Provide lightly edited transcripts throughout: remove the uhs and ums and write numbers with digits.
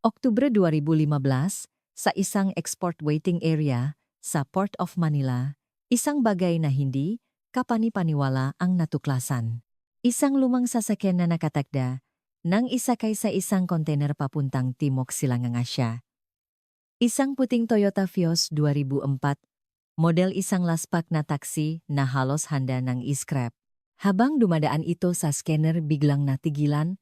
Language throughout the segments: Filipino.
Oktubre 2015, sa isang export waiting area sa Port of Manila, isang bagay na hindi kapani-paniwala ang natuklasan. Isang lumang sasakyan na nakatakda nang isakay sa isang kontainer papuntang Timog Silangang Asya. Isang puting Toyota Vios 2004, model isang laspak na taxi na halos handa ng i-scrap. Habang dumadaan ito sa scanner biglang natigilan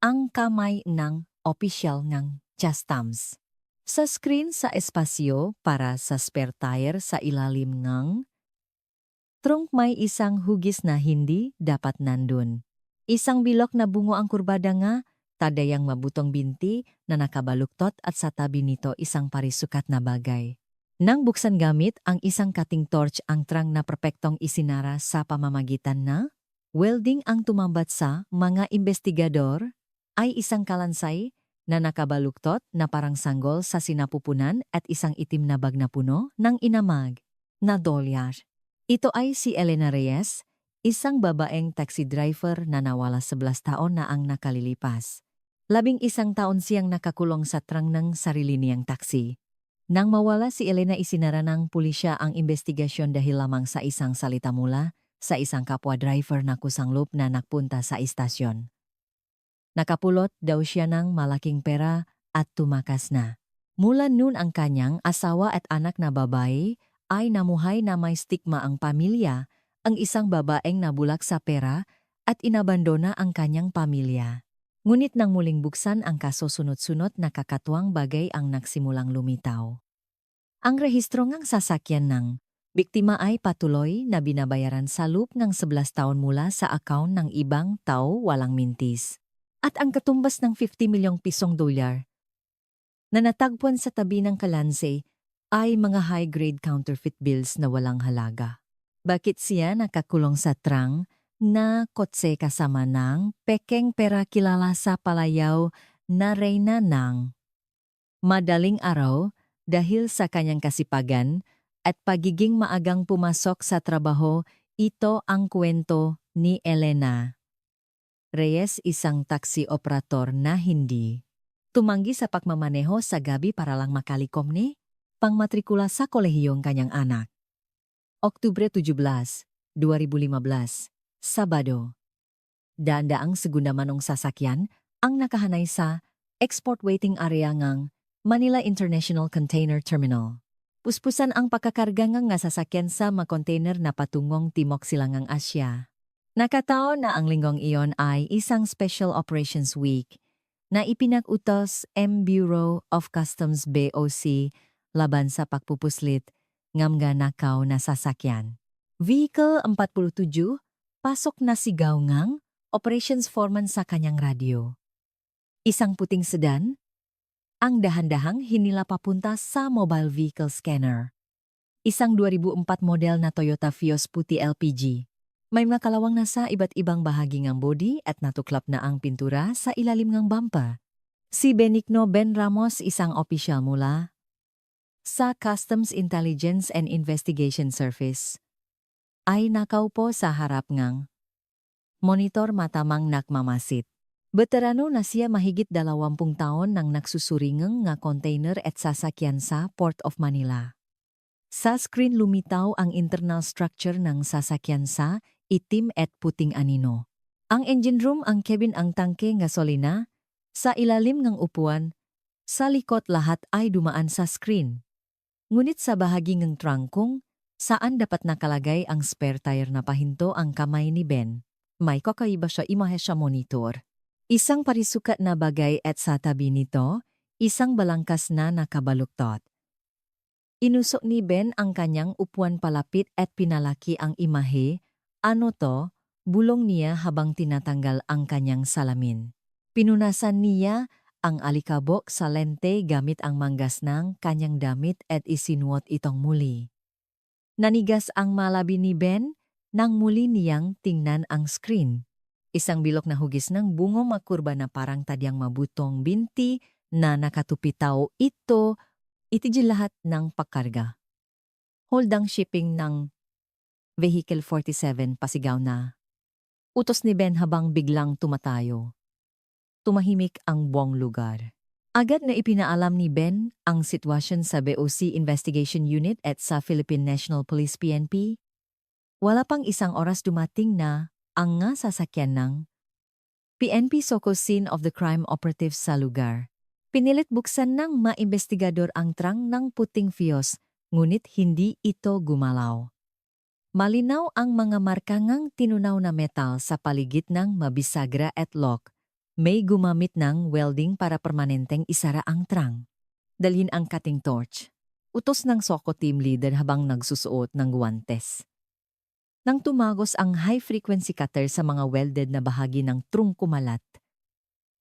ang kamay ng opisyal ng customs. Sa screen sa espasyo para sa spare tire sa ilalim ng trunk may isang hugis na hindi dapat nandun. Isang bilok na bungo ang kurbada nga, tadayang mabutong binti na nakabaluktot at sa tabi nito isang parisukat na bagay. Nang buksan gamit ang isang cutting torch ang trang na perpektong isinara sa pamamagitan na welding ang tumambat sa mga investigador ay isang kalansay na nakabaluktot na parang sanggol sa sinapupunan at isang itim na bag na puno ng inamag na dolyar. Ito ay si Elena Reyes, isang babaeng taxi driver na nawala 11 taon na ang nakalilipas. 11 taon siyang nakakulong sa trang ng sarili niyang taxi. Nang mawala si Elena isinara ng pulisya ang investigasyon dahil lamang sa isang salita mula sa isang kapwa driver na kusanglop na nagpunta sa istasyon. Nakapulot daw siya ng malaking pera at tumakas na. Mula noon ang kanyang asawa at anak na babae ay namuhay na may stigma ang pamilya, ang isang babaeng nabulak sa pera at inabandona ang kanyang pamilya. Ngunit nang muling buksan ang kaso sunod-sunod nakakatuwang bagay ang nagsimulang lumitaw. Ang rehistro ng sasakyan ng biktima ay patuloy na binabayaran sa loop ng 11 taon mula sa account ng ibang tao walang mintis. At ang katumbas ng 50 milyong pisong dolyar na natagpuan sa tabi ng kalanse ay mga high-grade counterfeit bills na walang halaga. Bakit siya nakakulong sa trang na kotse kasama ng pekeng pera kilala sa palayaw na reyna ng madaling araw dahil sa kanyang kasipagan at pagiging maagang pumasok sa trabaho? Ito ang kwento ni Elena Reyes, isang taxi operator na hindi tumanggi sa pagmamaneho sa gabi para lang makalikom ni pangmatrikula sa kolehiyong kanyang anak. Oktubre 17, 2015, Sabado. Daang segunda manong sasakyan ang nakahanay sa export waiting area ng Manila International Container Terminal. Puspusan ang pagkakarga nga sasakyan sa mga container na patungong Timog Silangang Asya. Nakataon na ang linggong iyon ay isang Special Operations Week na ipinag-utos Bureau of Customs BOC laban sa pagpupuslit ng mga nakaw na sasakyan. Vehicle 47, pasok na sigaw ngang operations foreman sa kanyang radyo. Isang puting sedan, ang dahan-dahang hinila papunta sa mobile vehicle scanner. Isang 2004 model na Toyota Vios puti LPG. May mga kalawang na sa iba't ibang bahagi ng body at natuklap na ang pintura sa ilalim ng bumper. Si Benigno Ben Ramos, isang opisyal mula sa Customs Intelligence and Investigation Service, ay nakaupo sa harap ng monitor matamang nakmamasit. Veterano na siya, mahigit 20 taon nang nagsusuringang nga container at sasakyan sa Port of Manila. Sa screen lumitaw ang internal structure ng sasakyan sa itim at puting anino. Ang engine room, ang cabin, ang tangke ng gasolina, sa ilalim ng upuan, sa likod lahat ay dumaan sa screen. Ngunit sa bahagi ng trangkong, saan dapat nakalagay ang spare tire na pahinto ang kamay ni Ben, may kakaiba siya imahe sa monitor. Isang parisukat na bagay at sa tabi nito, isang balangkas na nakabaluktot. Inusok ni Ben ang kanyang upuan palapit at pinalaki ang imahe. Ano to? Bulong niya habang tinatanggal ang kanyang salamin. Pinunasan niya ang alikabok sa lente gamit ang manggas ng kanyang damit at isinuot itong muli. Nanigas ang malabi ni Ben nang muli niyang tingnan ang screen. Isang bilok na hugis ng bungo makurba na parang tadyang mabutong binti na nakatupitaw. Ito lahat ng pagkarga. Holdang shipping ng Vehicle 47, pasigaw na utos ni Ben habang biglang tumatayo. Tumahimik ang buong lugar. Agad na ipinaalam ni Ben ang sitwasyon sa BOC Investigation Unit at sa Philippine National Police PNP. Wala pang isang oras dumating na ang nga sasakyan ng PNP Soco scene of the crime operatives sa lugar. Pinilit buksan ng maimbestigador ang trunk ng puting Vios, ngunit hindi ito gumalaw. Malinaw ang mga markangang tinunaw na metal sa paligid ng mabisagra at lock. May gumamit ng welding para permanenteng isara ang trunk. Dalhin ang cutting torch. Utos ng Soco team leader habang nagsusuot ng guwantes. Nang tumagos ang high-frequency cutter sa mga welded na bahagi ng trunk kumalat,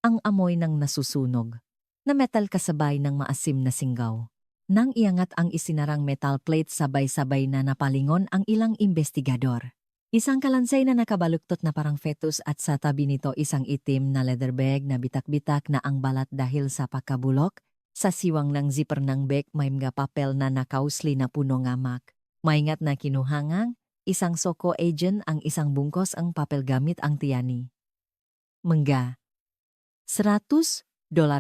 ang amoy ng nasusunog, na metal kasabay ng maasim na singgaw. Nang iangat ang isinarang metal plate sabay-sabay na napalingon ang ilang investigador. Isang kalansay na nakabaluktot na parang fetus at sa tabi nito isang itim na leather bag na bitak-bitak na ang balat dahil sa pagkabulok. Sa siwang ng zipper ng bag may mga papel na nakausli na puno ngamak. Maingat na kinuhangang, isang Soco agent ang isang bungkos ang papel gamit ang tiyani. Mga $100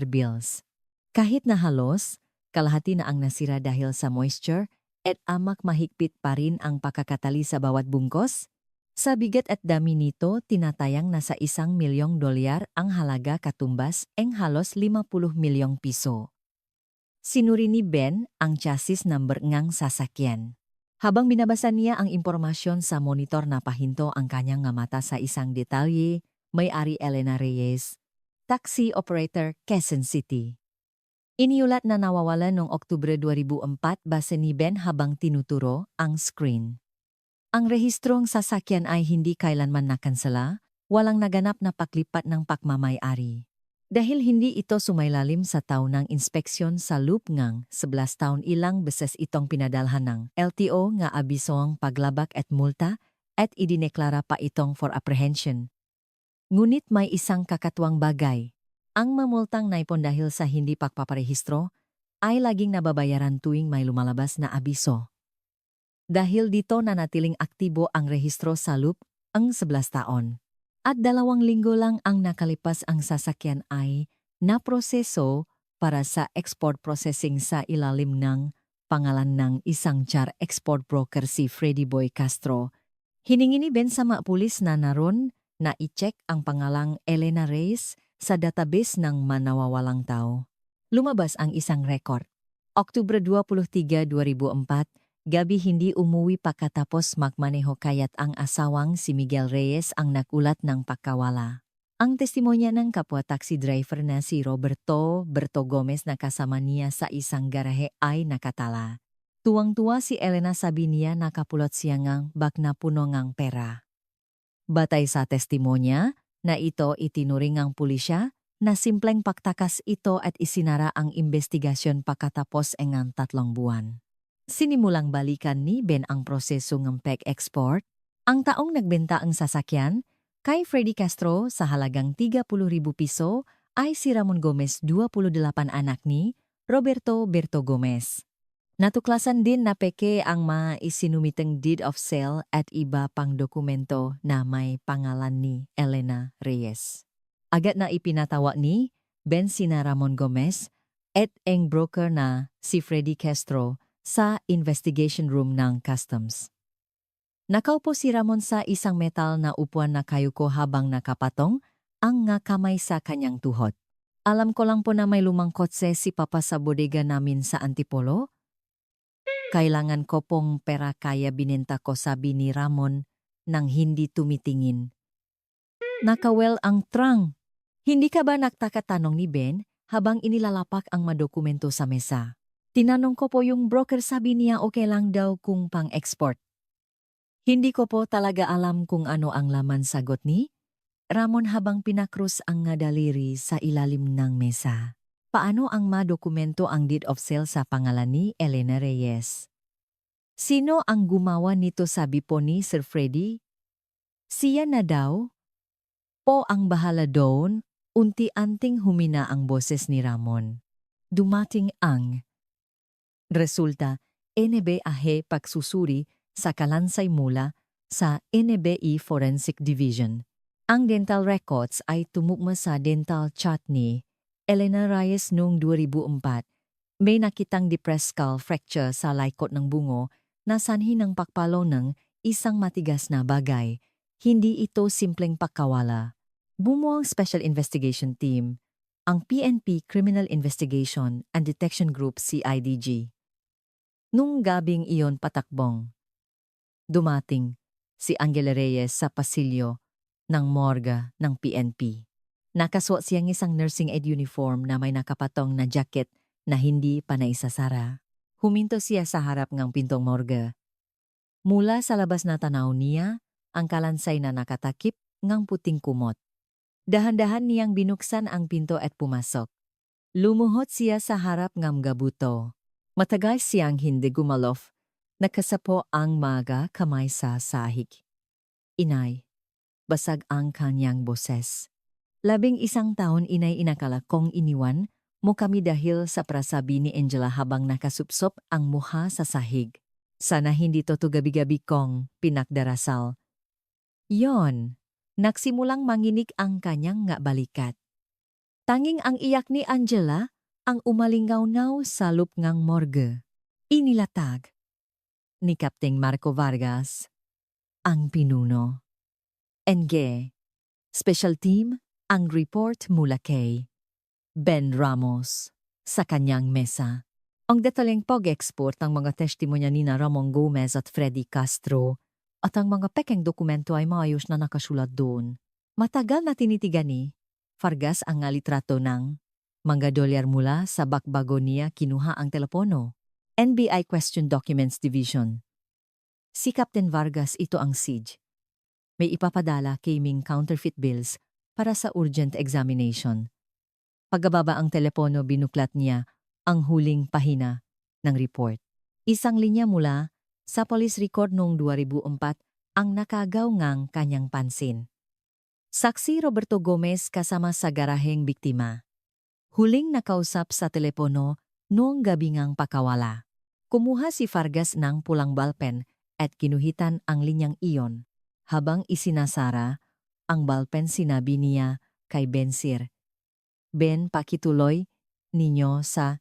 bills. Kahit na halos, kalahati na ang nasira dahil sa moisture at amak mahigpit pa rin ang pakakatali sa bawat bungkos. Sa bigat at dami nito, tinatayang nasa $1 milyong ang halaga katumbas ang halos 50 milyong piso. Sinuri ni Ben ang chassis number ngang sasakyan. Habang binabasa niya ang impormasyon sa monitor na pahinto ang kanyang nga mata sa isang detalye, may-ari Elena Reyes, taxi operator Quezon City. Iniulat na nawawala noong Oktubre 2004 base ni Ben habang tinuturo ang screen. Ang rehistrong sasakyan ay hindi kailanman nakansela, walang naganap na paklipat ng pakmamay-ari. Dahil hindi ito sumailalim sa taunang inspeksyon sa loop ngang 11 taon ilang beses itong pinadalhan ng LTO nga abisong paglabak at multa at idineklara pa itong for apprehension. Ngunit may isang kakatuwang bagay. Ang mamultang naipon dahil sa hindi pagpaparehistro ay laging nababayaran tuwing may lumalabas na abiso. Dahil dito nanatiling aktibo ang rehistro sa loop ang 11 taon. At 2 linggo lang ang nakalipas ang sasakyan ay naproseso para sa export processing sa ilalim ng pangalan ng isang char export broker si Freddy Boy Castro. Hiningi ni Ben sa mga pulis na naroon na i-check ang pangalang Elena Reyes sa database ng manawawalang tao. Lumabas ang isang record. Oktubre 23, 2004, gabi hindi umuwi pagkatapos magmaneho kaya't ang asawang si Miguel Reyes ang nagulat ng pagkawala. Ang testimonya ng kapwa taxi driver na si Roberto Gomez na kasama niya sa isang garahe ay nakatala. Tuwang-tuwa si Elena, sabi niya nakapulot siya ngang bag na puno ngang pera. Batay sa testimonya na ito itinuring ng pulisya na simpleng pagtakas ito at isinara ang investigasyon pagkatapos ng 3 buwan. Sinimulang balikan ni Ben ang proseso ng pag-export. Ang taong nagbenta ang sasakyan kay Freddy Castro sa halagang 30,000 piso ay si Ramon Gomez, 28 anak ni Roberto Gomez. Natuklasan din na peke ang mga isinumiteng deed of sale at iba pang dokumento na may pangalan ni Elena Reyes. Agad na ipinatawa ni Ben sina Ramon Gomez at ang broker na si Freddy Castro sa investigation room ng customs. Nakaupo si Ramon sa isang metal na upuan na kayuko habang nakapatong ang nga kamay sa kanyang tuhod. Alam ko lang po na may lumang kotse si Papa sa bodega namin sa Antipolo. Kailangan ko pong pera kaya binenta ko, sabi ni Ramon nang hindi tumitingin. Nakawel ang trunk. Hindi ka ba nagtakatanong ni Ben habang inilalapak ang madokumento sa mesa? Tinanong ko po yung broker, sabi niya okay lang daw kung pang-export. Hindi ko po talaga alam kung ano ang laman, sagot ni Ramon habang pinakrus ang nga daliri sa ilalim ng mesa. Paano ang madokumento ang deed of sale sa pangalan ni Elena Reyes? Sino ang gumawa nito, sabi po ni Sir Freddy? Siya na daw? Po ang bahala doon, unti-anting humina ang boses ni Ramon. Dumating ang resulta, NBAhe pagsusuri sa kalansay mula sa NBE Forensic Division. Ang dental records ay tumugma sa dental chart ni Elena Reyes noong 2004, may nakitang depressed skull fracture sa laikot ng bungo na sanhi ng pakpalo ng isang matigas na bagay. Hindi ito simpleng pagkawala. Bumuo ang Special Investigation Team, ang PNP Criminal Investigation and Detection Group CIDG. Nung gabing iyon patakbong, dumating si Angela Reyes sa pasilyo ng morga ng PNP. Nakasuot siyang isang nursing aid uniform na may nakapatong na jacket na hindi pa naisasara. Huminto siya sa harap ng pintong morga. Mula sa labas na tanaw niya, ang kalansay na nakatakip ngang puting kumot. Dahan-dahan niyang binuksan ang pinto at pumasok. Lumuhod siya sa harap ng gabuto. Matagal siyang hindi gumalof. Nakasapo ang mga kamay sa sahig. Inay, basag ang kanyang boses. 11 taon inay inakala kong iniwan mo kami dahil sa prasabi ni Angela habang nakasupsop ang muha sa sahig. Sana hindi to gabi-gabi kong pinakdarasal. Yon, nagsimulang manginig ang kanyang nga balikat. Tanging ang iyak ni Angela ang umalingaw-ngaw sa lup ngang morgue. Inilatag ni Captain Marco Vargas ang pinuno. NG, Special Team, ang report mula kay Ben Ramos sa kanyang mesa. Ang detalyeng pag-export ng mga testimonya ni na Ramon Gomez at Freddy Castro at ang mga pekeng dokumento ay maayos na nakasulat doon. Matagal na tinitigan ni Vargas ang litrato ng mga dolyar mula sa bakbago niya kinuha ang telepono. NBI Question Documents Division. Si Captain Vargas ito ang siege. May ipapadala kay Ming counterfeit bills para sa urgent examination. Pagbaba ang telepono binuklat niya ang huling pahina ng report. Isang linya mula sa police record noong 2004 ang nakagaw ngang kanyang pansin. Saksi Roberto Gomez kasama sa garaheng biktima. Huling nakausap sa telepono noong gabi ngang pakawala. Kumuha si Vargas ng pulang balpen at kinuhitan ang linyang iyon. Habang isinasara ang balpen sinabi niya kay Ben Sir, Ben, pakituloy ninyo sa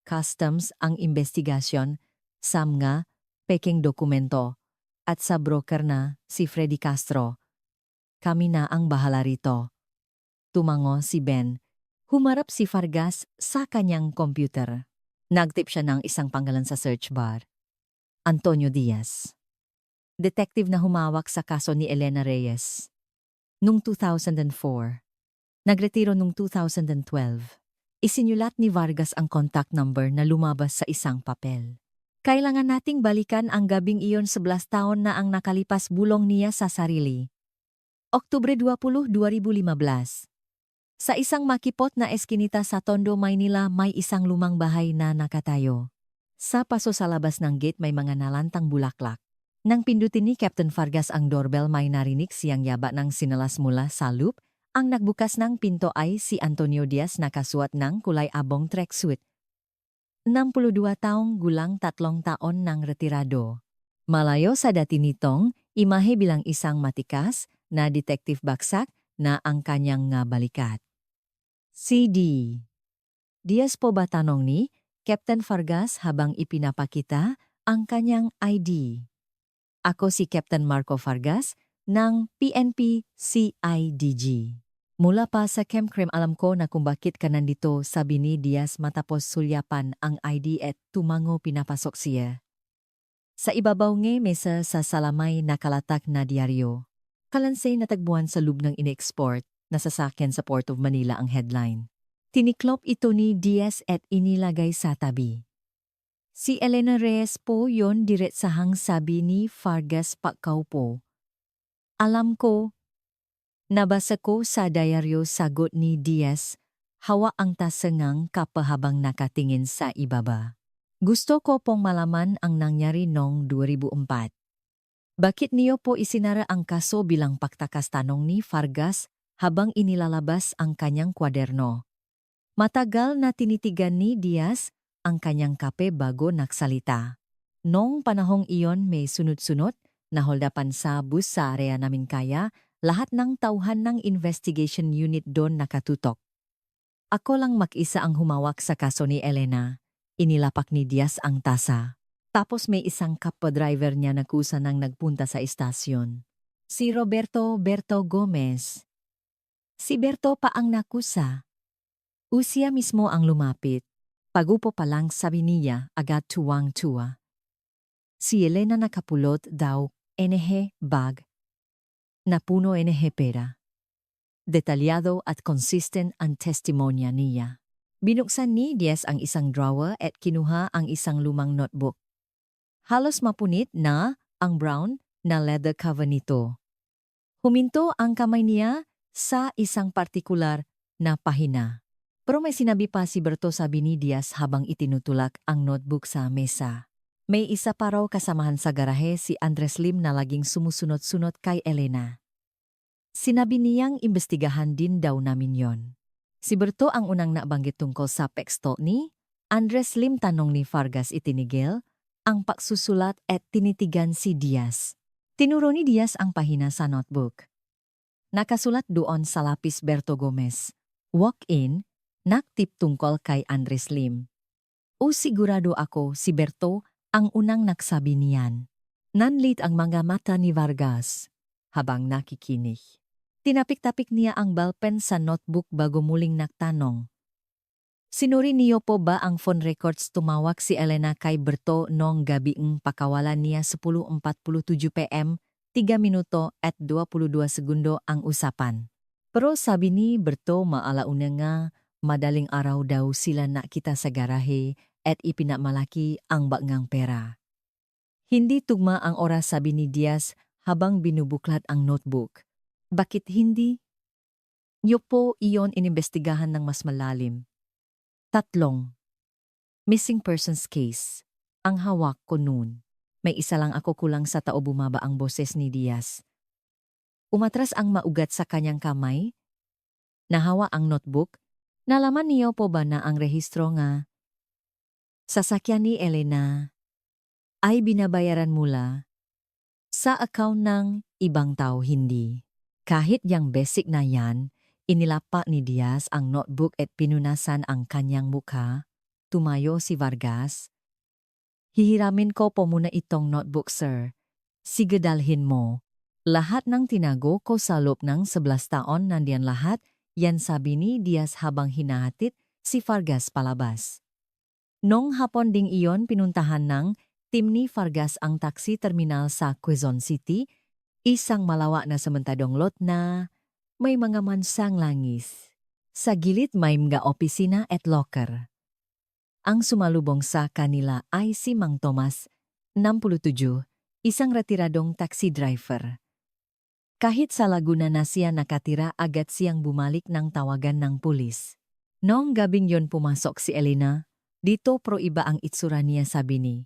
customs ang investigasyon sa mga peking dokumento at sa broker na si Freddy Castro. Kami na ang bahala rito. Tumango si Ben. Humarap si Vargas sa kanyang computer. Nagtip siya ng isang pangalan sa search bar. Antonio Diaz. Detective na humawak sa kaso ni Elena Reyes. Noong 2004. Nagretiro noong 2012. Isinulat ni Vargas ang contact number na lumabas sa isang papel. Kailangan nating balikan ang gabing iyon 11 taon na ang nakalipas bulong niya sa sarili. Oktubre 20, 2015. Sa isang makipot na eskinita sa Tondo, Maynila may isang lumang bahay na nakatayo. Sa paso sa labas ng gate may mga nalantang bulaklak. Nang pindutin ni Captain Vargas ang doorbell may narinig siyang yaba ng sinalas mula sa loop. Ang nagbukas ng pinto ay si Antonio Diaz na kasuot ng kulay abong tracksuit. 62 taong gulang 3 taon ng retirado. Malayo sa dati nitong imahe bilang isang matikas na detective baksak na ang kanyang nga balikat. CD. Diaz po ba tanong ni Captain Vargas habang ipinapakita ang kanyang ID. Ako si Captain Marco Vargas ng PNP CIDG. Mula pa sa Chemcrim alam ko na kung bakit ka nandito, sabi ni Diaz matapos sulyapan ang ID at tumango pinapasok siya. Sa ibabaw ng mesa sa salamay nakalatak na diaryo. Kalansay natagbuan sa loob ng in-export na sasakyan sa Port of Manila ang headline. Tiniklop ito ni Diaz at inilagay sa tabi. Si Elena Reyes po yon diretsahang sabi ni Vargas pagkaupo. Alam ko. Nabasa ko sa diaryo sagot ni Diaz, hawa ang tasengang kapahabang nakatingin sa ibaba. Gusto ko pong malaman ang nangyari noong 2004. Bakit niyo po isinara ang kaso bilang paktakas tanong ni Vargas habang inilalabas ang kanyang kwaderno. Matagal na tinitigan ni Diaz ang kanyang kape bago nagsalita. Noong panahong iyon may sunod-sunod na holdapan sa bus sa area namin kaya lahat ng tauhan ng investigation unit doon nakatutok. Ako lang mag-isa ang humawak sa kaso ni Elena. Inilapak ni Diaz ang tasa. Tapos may isang kapwa-driver niya na kusa nang nagpunta sa istasyon. Si Berto Gomez. Si Berto pa ang nakusa. Siya mismo ang lumapit. Pagupo pa lang sabi niya agad tuwang-tuwa. Si Elena nakapulot daw bag na puno pera. Detalyado at consistent ang testimonya niya. Binuksan ni Diaz ang isang drawer at kinuha ang isang lumang notebook. Halos mapunit na ang brown na leather cover nito. Huminto ang kamay niya sa isang partikular na pahina. Pero may sinabi pa si Berto, sabi ni Diaz habang itinutulak ang notebook sa mesa. May isa pa raw kasamahan sa garahe, si Andres Lim na laging sumusunod-sunod kay Elena. Sinabi niyang imbestigahan din daw namin yon. Si Berto ang unang nabanggit tungkol sa pextol ni Andres Lim. Tanong ni Vargas itinigil ang pagsusulat at tinitigan si Diaz. Tinuro ni Diaz ang pahina sa notebook. Nakasulat doon sa lapis Berto Gomez. Walk-in, naktip tungkol kay Andres Lim. Sigurado ako si Berto ang unang nagsabi niyan. Nanlit ang mga mata ni Vargas habang nakikinig. Tinapik-tapik niya ang ballpen sa notebook bago muling nagtanong. Sinuri niyo po ba ang phone records? Tumawag si Elena kay Berto noong gabiing pakawalan niya 10:47 PM, 3 minuto at 22 segundo ang usapan. Pero sabi ni Berto maalauna nga, madaling araw daw sila nakita sa garahe at ipinamalaki ang bagnang pera. Hindi tugma ang oras, sabi ni Diaz habang binubuklat ang notebook. Bakit hindi? Niyo po iyon inimbestigahan ng mas malalim. 3. Missing persons case. Ang hawak ko noon. May isa lang ako, kulang sa tao. Bumaba ang boses ni Diaz. Umatras ang maugat sa kanyang kamay. Nahawa ang notebook. Nalaman niyo po ba na ang rehistro nga sasakyan ni Elena ay binabayaran mula sa account ng ibang tao? Hindi. Kahit yang basic na yan, inilapa ni Diaz ang notebook at pinunasan ang kanyang mukha. Tumayo si Vargas. Hihiramin ko po muna itong notebook, sir. Sige, dalhin mo. Lahat ng tinago ko sa loob ng 11 taon nandiyan lahat, yan, sabi ni Diaz habang hinahatid si Vargas palabas. Nong hapon ding iyon, pinuntahan ng team ni Vargas ang taxi terminal sa Quezon City, isang malawak na sementadong lot na may mga mansang langis. Sa gilid may mga opisina at locker. Ang sumalubong sa kanila ay si Mang Tomas, 67, isang retiradong taxi driver. Kahit sa Laguna na siya nakatira, agad siyang bumalik ng tawagan ng pulis. Noong gabing yon pumasok si Elena. Dito pro iba ang itsura niya, sabi ni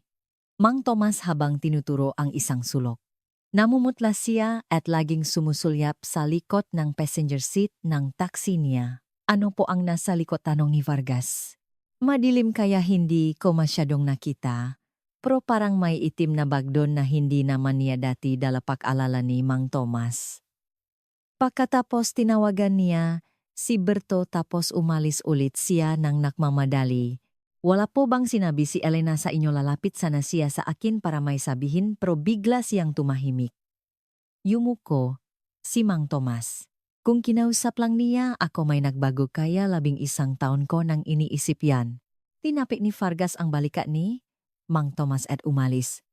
Mang Tomas habang tinuturo ang isang sulok. Namumutla siya at laging sumusulyap sa likod ng passenger seat ng taxi niya. Ano po ang nasa likod? Tanong ni Vargas. Madilim kaya hindi ko masyadong nakita. Pero parang may itim na bag doon na hindi naman niya dati dala, pag-alala ni Mang Tomas. Pagkatapos tinawagan niya si Berto tapos umalis ulit siya ng nakmamadali. Wala po bang sinabi si Elena sa inyo? Lalapit sana siya sa akin para may sabihin pero bigla siyang tumahimik. Yumuko si Mang Tomas. Kung kinausap lang niya ako, may nagbago kaya 11 taon ko nang iniisip yan. Tinapik ni Vargas ang balikat ni Mang Tomas at umalis.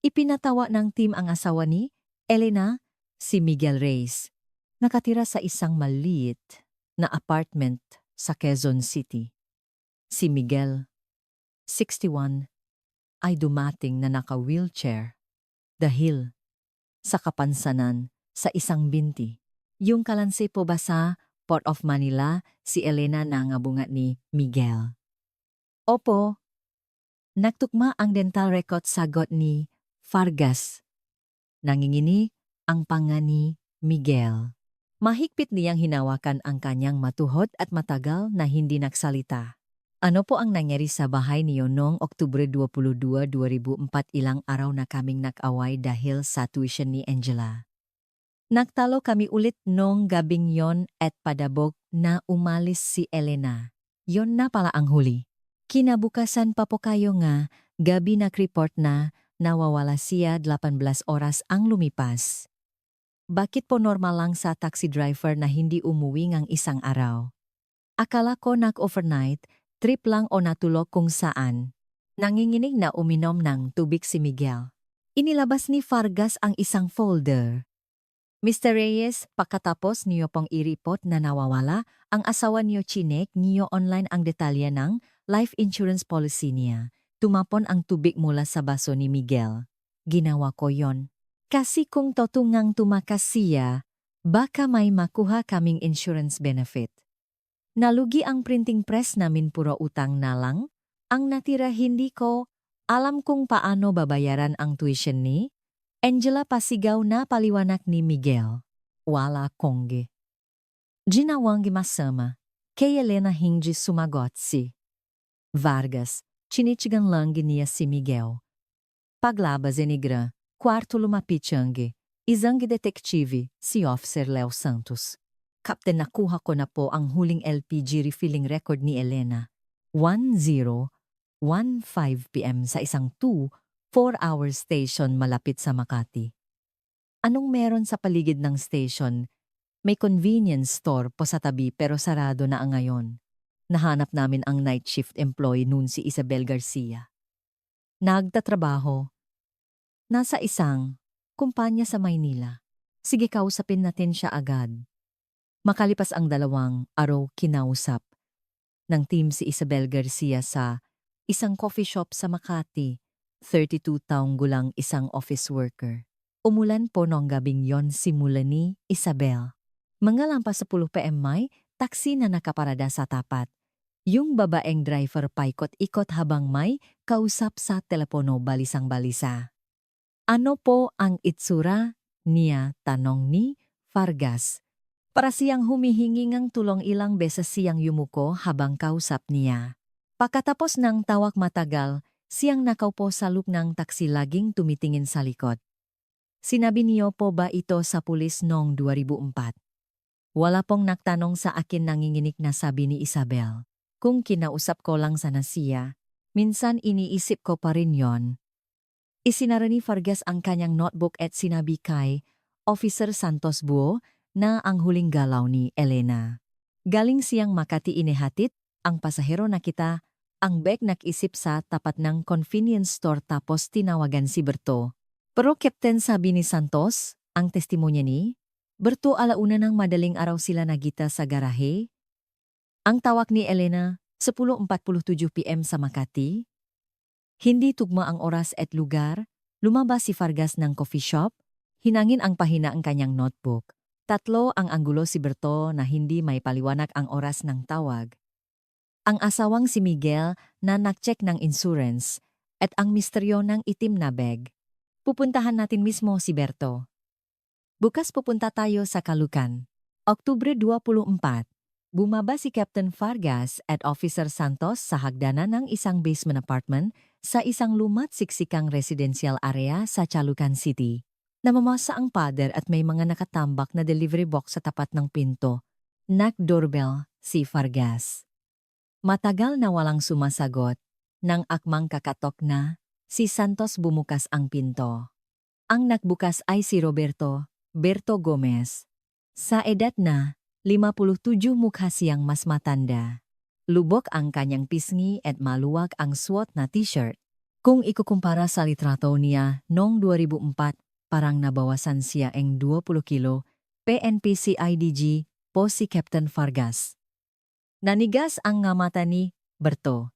Ipinatawa ng team ang asawa ni Elena, si Miguel Reyes. Nakatira sa isang maliit na apartment sa Quezon City. Si Miguel, 61, ay dumating na naka-wheelchair dahil sa kapansanan sa isang binti. Yung kalansi po ba sa Port of Manila, si Elena nangabungat ni Miguel. Opo. Nagtukma ang dental record, sagot ni Vargas. Nangingini ang panga ni Miguel. Mahigpit niyang hinawakan ang kanyang matuhod at matagal na hindi nagsalita. Ano po ang nangyari sa bahay niyo noong Oktubre 22, 2004? Ilang araw na kaming nag-away dahil sa tuition ni Angela. Nagtalo kami ulit nung gabing yon at padabog na umalis si Elena. Yon na pala ang huli. Kinabukasan pa po kayo nga, gabi nag-report na nawawala siya 18 oras ang lumipas. Bakit po normal lang sa taxi driver na hindi umuwi ngang isang araw? Akala ko nag-overnight, trip lang o natulog kung saan. Nanginginig na uminom ng tubig si Miguel. Inilabas ni Vargas ang isang folder. Mr. Reyes, pagkatapos niyo pong iripot na nawawala, ang asawa niyo chinek niyo online ang detalye ng life insurance policy niya. Tumapon ang tubig mula sa baso ni Miguel. Ginawa ko yon. Kasi kung totungang tumakas siya, baka may makuha kaming insurance benefit. Nalugi ang printing press namin, puro utang na lang. Ang natira hindi ko alam kung paano babayaran ang tuition ni Angela. Pasigaw na paliwanag ni Miguel. Wala kongge. Ginawang masama. Kay Elena hindi sumagot si Vargas. Chinichigan lang niya si Miguel. Paglabas negra, kwarto lumapit isang detektive, si Officer Leo Santos. Kapten, nakuha ko na po ang huling LPG refilling record ni Elena. 10:15 p.m. sa isang 4-hour station malapit sa Makati. Anong meron sa paligid ng station? May convenience store po sa tabi pero sarado na ang ngayon. Nahanap namin ang night shift employee noon, si Isabel Garcia. Nagtatrabaho. Nasa isang kumpanya sa Maynila. Sige, kausapin natin siya agad. Makalipas ang 2 araw, kinausap ng team si Isabel Garcia sa isang coffee shop sa Makati. 32 taong gulang, isang office worker. Umulan po noong gabing yon, simula ni Isabel. Mga lampas sa 10 p.m. may taxi na nakaparada sa tapat. Yung babaeng driver paikot-ikot habang may kausap sa telepono, balisang-balisa. Ano po ang itsura niya? Tanong ni Vargas. Para siyang humihingi ng tulong, ilang beses siyang yumuko habang kausap niya. Pagkatapos ng tawag matagal, siyang nakaupo sa loob ng taxi, laging tumitingin sa likod. Sinabi niyo po ba ito sa pulis noong 2004? Wala pong nagtanong sa akin, nanginginig na sabi ni Isabel. Kung kinausap ko lang sana siya, minsan iniisip ko pa rin yon. Isinara ni Vargas ang kanyang notebook at sinabi kay Officer Santos Buo na ang huling galaw ni Elena. Galing siyang Makati, inihatid ang pasahero na kita ang bag, nag-isip sa tapat ng convenience store tapos tinawagan si Berto. Pero Captain, sabi ni Santos, ang testimonya ni Berto, 1:00 ng madaling araw sila nagita sa garahe. Ang tawag ni Elena, 10:47 p.m. sa Makati. Hindi tugma ang oras at lugar. Lumabas si Vargas ng coffee shop. Hinangin ang pahina ang kanyang notebook. 3 ang anggulo si Berto na hindi may paliwanag ang oras ng tawag. Ang asawang si Miguel na nag-check ng insurance at ang misteryo ng itim na bag. Pupuntahan natin mismo si Berto. Bukas pupunta tayo sa Caloocan. Oktubre 24. Bumaba si Captain Vargas at Officer Santos sa hagdanan ng isang basement apartment sa isang lumat siksikang residential area sa Caloocan City. Namamasa ang pader at may mga nakatambak na delivery box sa tapat ng pinto. Nag-doorbell si Vargas. Matagal na walang sumasagot. Nang akmang kakatok na, si Santos bumukas ang pinto. Ang nagbukas ay si Berto Gomez. Sa edad na 57, mukha siyang mas matanda. Lubok ang kanyang pisngi at maluwag ang suot na t-shirt. Kung ikukumpara sa litrato niya noong 2004, parang nabawasan siya ang 20 kilo. PNP-CIDG po si Captain Vargas. Nanigas ang nga mata ni Berto.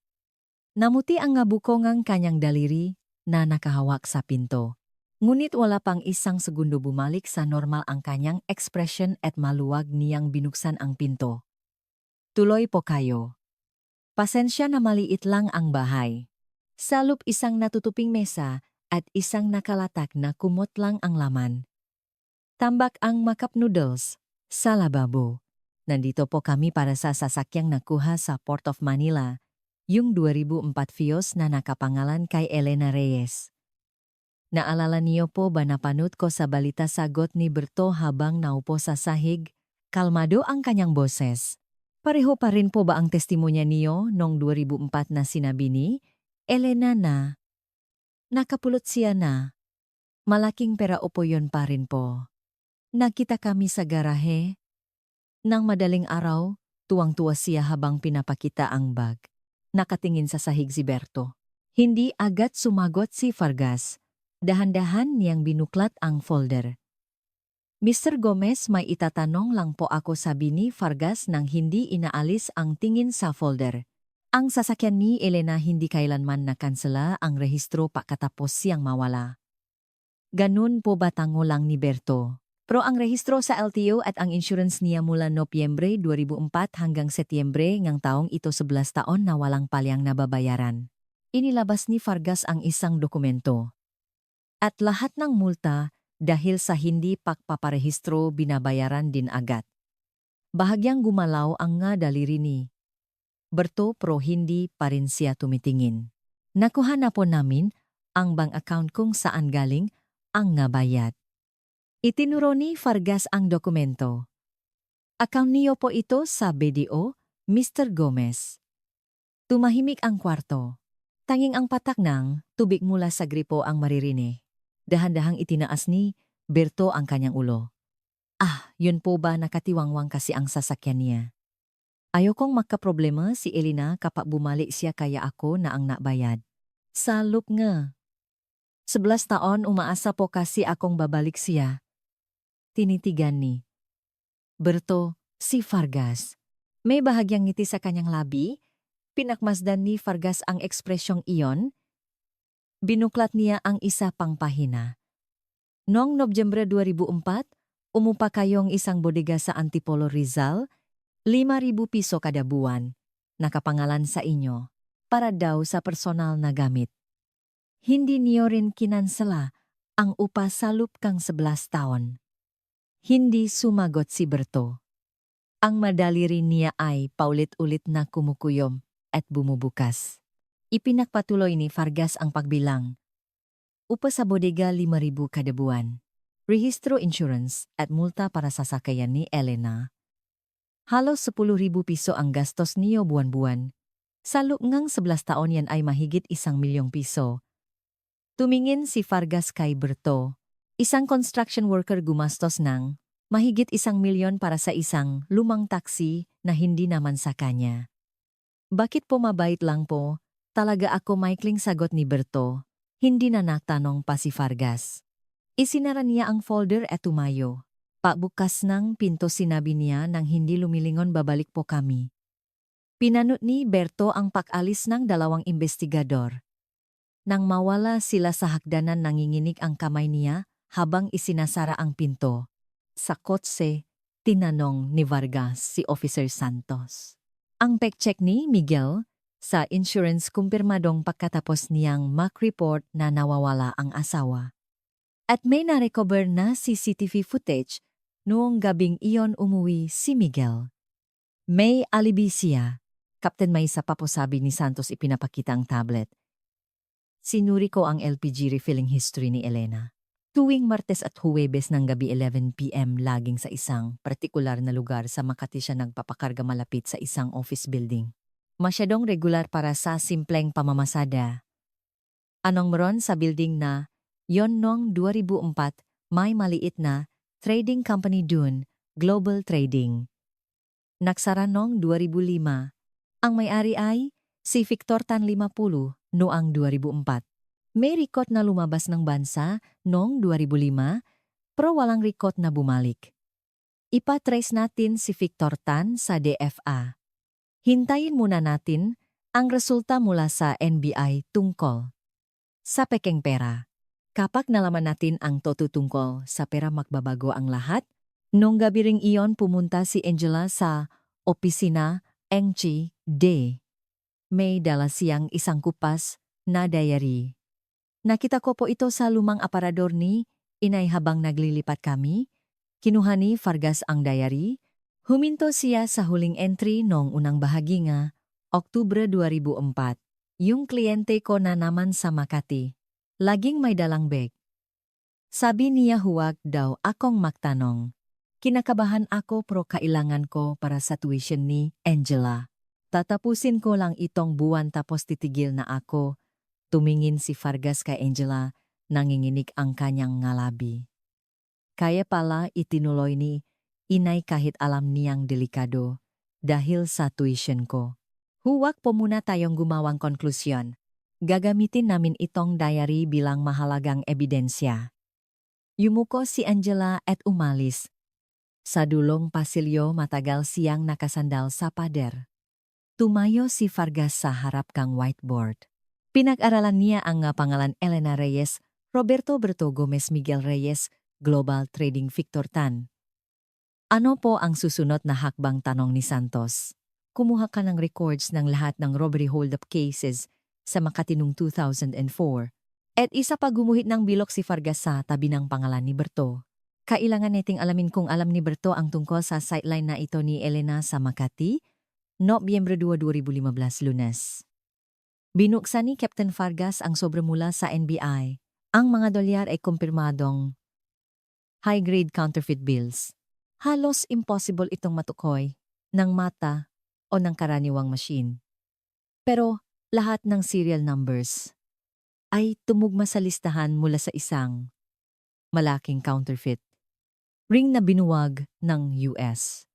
Namuti ang nga buko ng kanyang daliri na nakahawak sa pinto. Ngunit wala pang isang segundo bumalik sa normal ang kanyang ekspresyon at maluwag niyang binuksan ang pinto. Tuloy po kayo. Pasensya na maliit lang ang bahay. Sa loob isang natutuping mesa at isang nakalatak na kumot lang ang laman. Tambak ang cup noodles sa lababo. Nandito po kami para sa sasakyang nakuha sa Port of Manila, yung 2004 Vios na nakapangalan kay Elena Reyes. Naalala niyo po ba napanood ko sa balita sagot ni Berto habang naupo sa sahig? Kalmado ang kanyang boses. Pareho pa rin po ba ang testimonya niyo noong 2004 na sinabi ni Elena na nakapulot siya na malaking pera o po yun pa rin po? Nakita kami sa garahe. Nang madaling araw, tuwang-tuwa siya habang pinapakita ang bag. Nakatingin sa sahig si Berto. Hindi agad sumagot si Vargas. Dahan-dahan niyang binuklat ang folder. Mr. Gomez, may itatanong lang po ako, sabi ni Vargas nang hindi inaalis ang tingin sa folder. Ang sasakyan ni Elena hindi kailanman nakansela ang rehistro pagkatapos siyang mawala. Ganun po ba, tango lang ni Berto? Pero ang rehistro sa LTO at ang insurance niya mula Nobyembre 2004 hanggang Setyembre ng taong ito 11 taon na walang palyang nababayaran. Inilabas ni Vargas ang isang dokumento. At lahat ng multa dahil sa hindi pagpaparehistro binabayaran din agad. Bahagyang gumalaw ang nga daliri ni Berto pero hindi pa rin siya tumitingin. Nakuha na po namin ang bank account kung saan galing ang nga bayad. Itinuro ni Vargas ang dokumento. Account niyo po ito sa BDO, Mr. Gomez. Tumahimik ang kwarto. Tanging ang patak ng tubig mula sa gripo ang maririnig. Dahan-dahang itinaas ni Berto ang kanyang ulo. Yun po ba, nakatiwangwang kasi ang sasakyan niya. Ayokong magkaproblema si Elena kapag bumalik siya, kaya ako na ang nabayad. Salop nga. 11 taon umaasa po kasi akong babalik siya. Tinitigan ni Berto si Vargas. May bahagyang ngiti sa kanyang labi. Pinakmasdan ni Vargas ang ekspresyong iyon. Binuklat niya ang isa pang pahina. Noong Nobyembre 2004, umupa kayong isang bodega sa Antipolo, Rizal, 5,000 piso kada buwan, nakapangalan sa inyo, para daw sa personal na gamit. Hindi niyo rin kinansela ang upa sa loob kang 11 taon. Hindi sumagot si Berto. Ang madali rin niya ay paulit-ulit na kumukuyom at bumubukas. Ipinagpatuloy ni Vargas ang pagbilang. Upa sa bodega 5,000 kada buwan. Rehistro, insurance at multa para sa sakayan ni Elena. Halos 10,000 piso ang gastos niyo buwan-buwan. Sa loob ng 11 taon yan ay mahigit 1,000,000 piso. Tumingin si Vargas kay Berto. Isang construction worker gumastos ng mahigit 1,000,000 para sa isang lumang taxi na hindi naman sa kanya. Bakit po, mabait lang po? Talaga ako, maikling sagot ni Berto. Hindi na nagtanong pa si Vargas. Isinara niya ang folder at tumayo. Pagbukas ng pinto sinabi niya nang hindi lumilingon, babalik po kami. Pinanot ni Berto ang pag-alis ng dalawang investigador. Nang mawala sila sa hagdanan, nanginginig ang kamay niya habang isinasara ang pinto. Sa kotse, tinanong ni Vargas si Officer Santos. Ang pek-check ni Miguel sa insurance kumpirmadong pagkatapos niyang mak-report na nawawala ang asawa. At may na-recover na CCTV footage noong gabing iyon umuwi si Miguel. May alibi siya. Captain, may isa pa po, sabi ni Santos ipinapakita ang tablet. Sinuri ko ang LPG refilling history ni Elena. Tuwing Martes at Huwebes ng gabi 11 p.m. laging sa isang partikular na lugar sa Makati siya nagpapakarga malapit sa isang office building. Masyadong regular para sa simpleng pamamasada. Anong meron sa building na yon noong 2004, may maliit na trading company dun, Global Trading. Nagsara noong 2005. Ang may-ari ay si Victor Tan 50 noong 2004. May record na lumabas ng bansa noong 2005, pero walang record na bumalik. Ipatrace natin si Victor Tan sa DFA. Hintayin muna natin ang resulta mula sa NBI tungkol sa pekeng pera. Kapag nalaman natin ang totoo tungkol sa pera, magbabago ang lahat. Nung gabi ring iyon pumunta si Angela sa opisina Engchi D. May dala siyang isang kupas na diary. Nakita ko po ito sa lumang aparador ni Inay habang naglilipat kami. Kinuha ni Vargas ang diary. Huminto siya sa huling entry noong unang bahagi nga, Oktubre 2004. Yung kliyente ko na naman sa Makati. Laging may dalang bag. Sabi niya huwag daw akong magtanong. Kinakabahan ako pero kailangan ko para sa tuition ni Angela. Tatapusin ko lang itong buwan tapos titigil na ako. Tumingin si Vargas kay Angela, nanginginig ang kanyang ngalabi. Kaya pala itinuloy ni inay kahit alam niyang delikado dahil sa tuition ko. Huwag po muna tayong gumawang konklusyon. Gagamitin namin itong diary bilang mahalagang ebidensya. Yumuko si Angela at umalis. Sa dulong pasilyo matagal siyang nakasandal sa pader. Tumayo si Vargas sa harap kang whiteboard. Pinag-aralan niya ang pangalan Elena Reyes, Roberto Berto Gomez Miguel Reyes, Global Trading Victor Tan. Ano po ang susunod na hakbang, tanong ni Santos? Kumuha ka ng records ng lahat ng robbery hold-up cases sa Makati noong 2004. At isa pa gumuhit ng bilog si Vargas sa tabi ng pangalan ni Berto. Kailangan nating alamin kung alam ni Berto ang tungkol sa sideline na ito ni Elena sa Makati, Nobyembre 2, 2015 Lunes. Binuksan ni Captain Vargas ang sobre mula sa NBI. Ang mga dolyar ay kumpirmadong high-grade counterfeit bills. Halos impossible itong matukoy ng mata o ng karaniwang machine. Pero lahat ng serial numbers ay tumugma sa listahan mula sa isang malaking counterfeit ring na binuwag ng US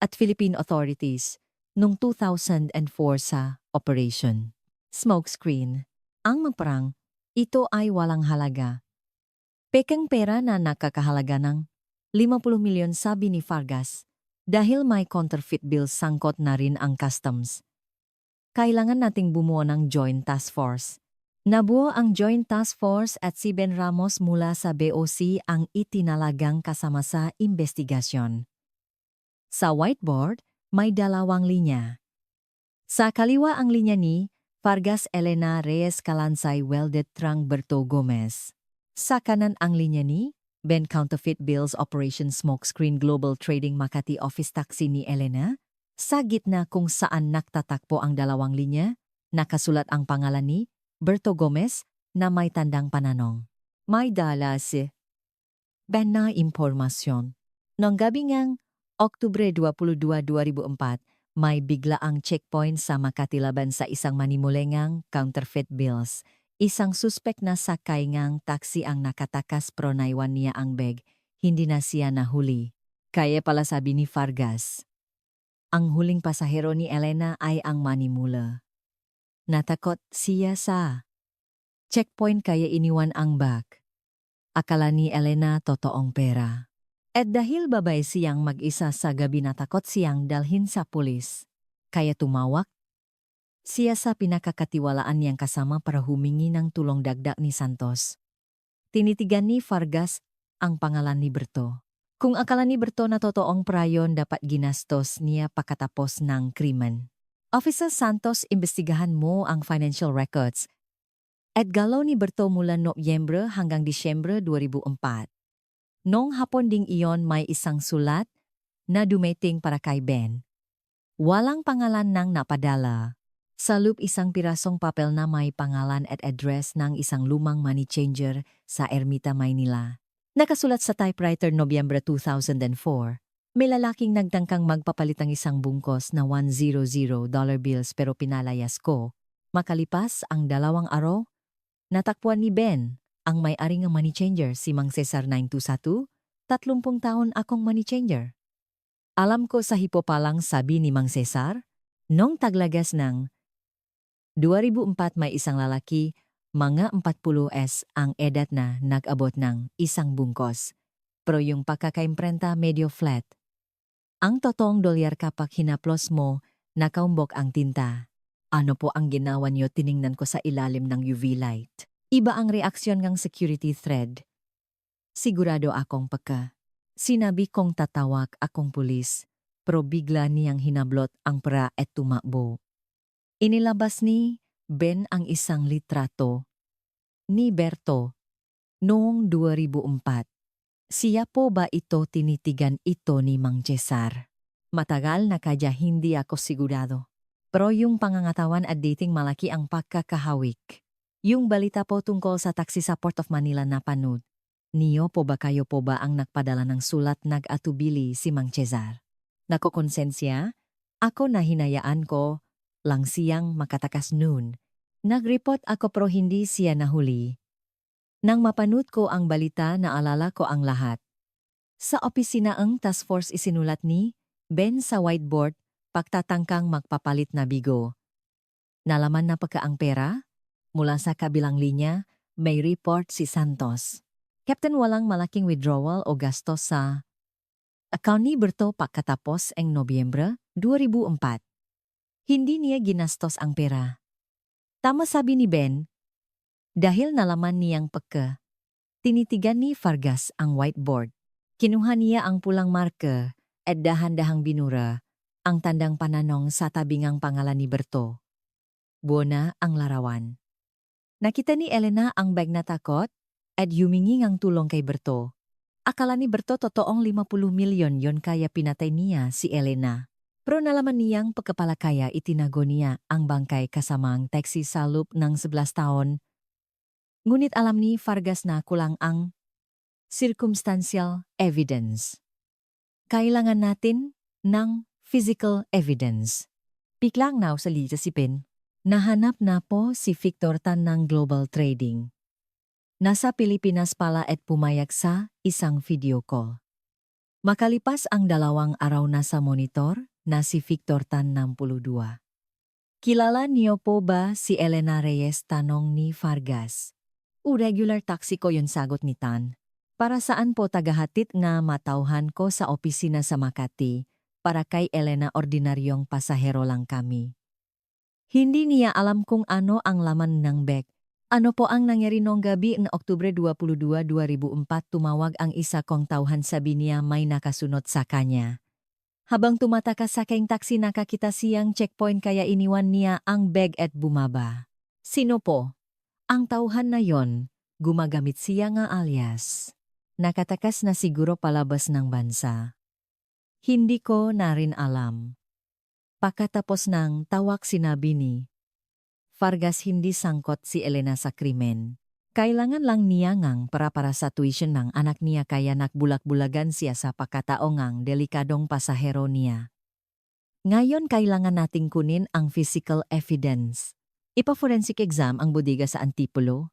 at Philippine authorities noong 2004 sa Operation Smokescreen. Ang magparang, ito ay walang halaga. Pekeng pera na nakakahalaga ng 50 milyon, sabi ni Vargas, dahil may counterfeit bills sangkot na rin ang customs. Kailangan nating bumuo ng Joint Task Force. Nabuo ang Joint Task Force at si Ben Ramos mula sa BOC ang itinalagang kasama sa investigasyon. Sa whiteboard, may dalawang linya. Sa kaliwa ang linya ni Vargas Elena Reyes Calansay Welded Trang Berto Gomez. Sa kanan ang linya ni Ben Counterfeit Bills Operation Smokescreen Global Trading Makati Office Taxi ni Elena. Sa gitna kung saan naktatakpo ang dalawang linya, nakasulat ang pangalan ni Berto Gomez na may tandang pananong. May dala si Ben na impormasyon. Noong gabi ngang Oktubre 22, 2004, may bigla ang checkpoint sa Makati laban sa isang manimulengang counterfeit bills. Isang suspek na sakay ngang taxi ang nakatakas pero naiwan niya ang bag, hindi na siya nahuli. Kaya pala sabi ni Vargas, ang huling pasahero ni Elena ay ang manimula. Natakot siya sa checkpoint kaya iniwan ang bag. Akala ni Elena totoong pera. At dahil babay siyang mag-isa sa gabi, natakot siyang dalhin sa pulis. Kaya tumawag siya sa pinakakatiwalaan niyang kasama para humingi ng tulong, dagdag ni Santos. Tinitigan ni Vargas ang pangalan ni Berto. Kung akala ni Berto na totoong prayon, dapat ginastos niya pagkatapos ng krimen. Officer Santos, imbestigahan mo ang financial records at galaw ni Berto mula Nobyembre hanggang Disyembre 2004. Noong hapon ding iyon may isang sulat na dumating para kay Ben. Walang pangalan ng napadala. Sa loop isang pirasong papel na may pangalan at address ng isang lumang money changer sa Ermita, Maynila. Nakasulat sa typewriter Nobyembre 2004. May lalaking nagtangkang magpapalit ng isang bungkos na $100 bills pero pinalayas ko. Makalipas ang 2 araw, natakpuan ni Ben ang may-ari ng money changer, si Mang Cesar 921, 30 taon akong money changer. Alam ko sa hipo pa lang, sabi ni Mang Cesar. Nung taglagas ng 2004 may isang lalaki, mga 40s ang edad na nag-abot ng isang bungkos. Pero yung pagkakaimprenta medyo flat. Ang totoong dolyar kapag hinaplos mo, nakaumbok ang tinta. Ano po ang ginawa niyo? Tiningnan ko sa ilalim ng UV light. Iba ang reaksyon ng security thread. Sigurado akong pagka. Sinabi kong tatawag akong pulis, pero bigla niyang hinablot ang pera at tumakbo. Inilabas ni Ben ang isang litrato ni Berto noong 2004. Siya po ba ito? Tinitigan ito ni Mang Cesar. Matagal na kaya hindi ako sigurado. Pero yung pangangatawan at dating malaki ang pagkakahawik. Yung balita po tungkol sa taxi sa Port of Manila napanood Niyo po ba kayo po ba ang nagpadala ng sulat nag-atubili si Mang Cesar? Nakokonsensya? Ako na hinayaan ko lang siyang makatakas noon. Nag-report ako pero hindi siya nahuli. Nang mapanood ko ang balita naalala ko ang lahat. Sa opisina ang task force isinulat ni Ben sa whiteboard, pagtatangkang magpapalit na bigo. Nalaman na pagka ang pera? Mula sa kabilang linya, may report si Santos. Captain walang malaking withdrawal o gastos sa account ni Berto pagkatapos ang Nobyembre 2004. Hindi niya ginastos ang pera. Tama sabi ni Ben, dahil nalaman niyang pagka. Tinitigan ni Vargas ang whiteboard. Kinuha niya ang pulang marker at dahan-dahang binura ang tandang pananong sa tabingang pangalan ni Berto. Buona ang larawan. Nakita ni Elena ang bag na takot at humingi ng tulong kay Berto. Akala ni Berto totoong 50 milyon yon kaya pinatay niya si Elena. Pero nalaman niyang pagkapalakaya itinago niya ang bangkay kasamang taxi sa loop ng 11 taon. Ngunit alam ni Vargas na kulang ang circumstantial evidence. Kailangan natin ng physical evidence. Biglang sa litasipin. Nahanap na po si Victor Tan ng Global Trading. Nasa Pilipinas pala at pumayag sa isang video call. Makalipas ang 2 araw na sa monitor na si Victor Tan 62. Kilala niyo po ba si Elena Reyes? Tanong ni Vargas. Regular taxi ko yun sagot ni Tan. Para saan po tagahatid nga matauhan ko sa opisina sa Makati, para kay Elena ordinaryong pasahero lang kami. Hindi niya alam kung ano ang laman ng bag. Ano po ang nangyari noong gabi ng Oktubre 22, 2004 tumawag ang isa kong tauhan sabi niya may nakasunod sa kanya. Habang tumatakas sa kayong taxi nakakita siyang checkpoint kaya iniwan niya ang bag at bumaba. Sino po? Ang tauhan na yon, gumagamit siya nga alias. Nakatakas na siguro palabas ng bansa. Hindi ko na rin alam. Pagkatapos ng tawag sinabi ni Vargas hindi sangkot si Elena sa krimen. Kailangan lang niya ngang para sa tuition ng anak niya kaya nakbulag-bulagan siya sa pagkataong ang delikadong pasahero niya. Ngayon kailangan nating kunin ang physical evidence. Ipa-forensic exam ang bodega sa Antipolo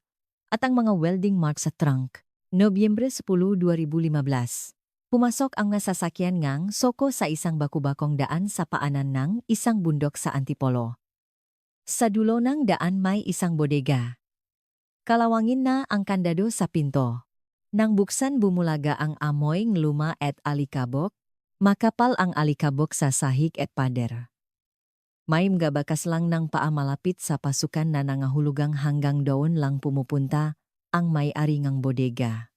at ang mga welding marks sa trunk. Nobyembre 10, 2015. Pumasok ang nasasakyan ngang soko sa isang bakubakong daan sa paanan ng isang bundok sa Antipolo. Sa dulo ng daan may isang bodega. Kalawangin na ang kandado sa pinto. Nang buksan bumulaga ang amoy ng luma at alikabok, makapal ang alikabok sa sahig at pader. May gabakas lang ng paa malapit sa pasukan na nangahulugang hanggang doon lang pumupunta ang may-ari ng bodega.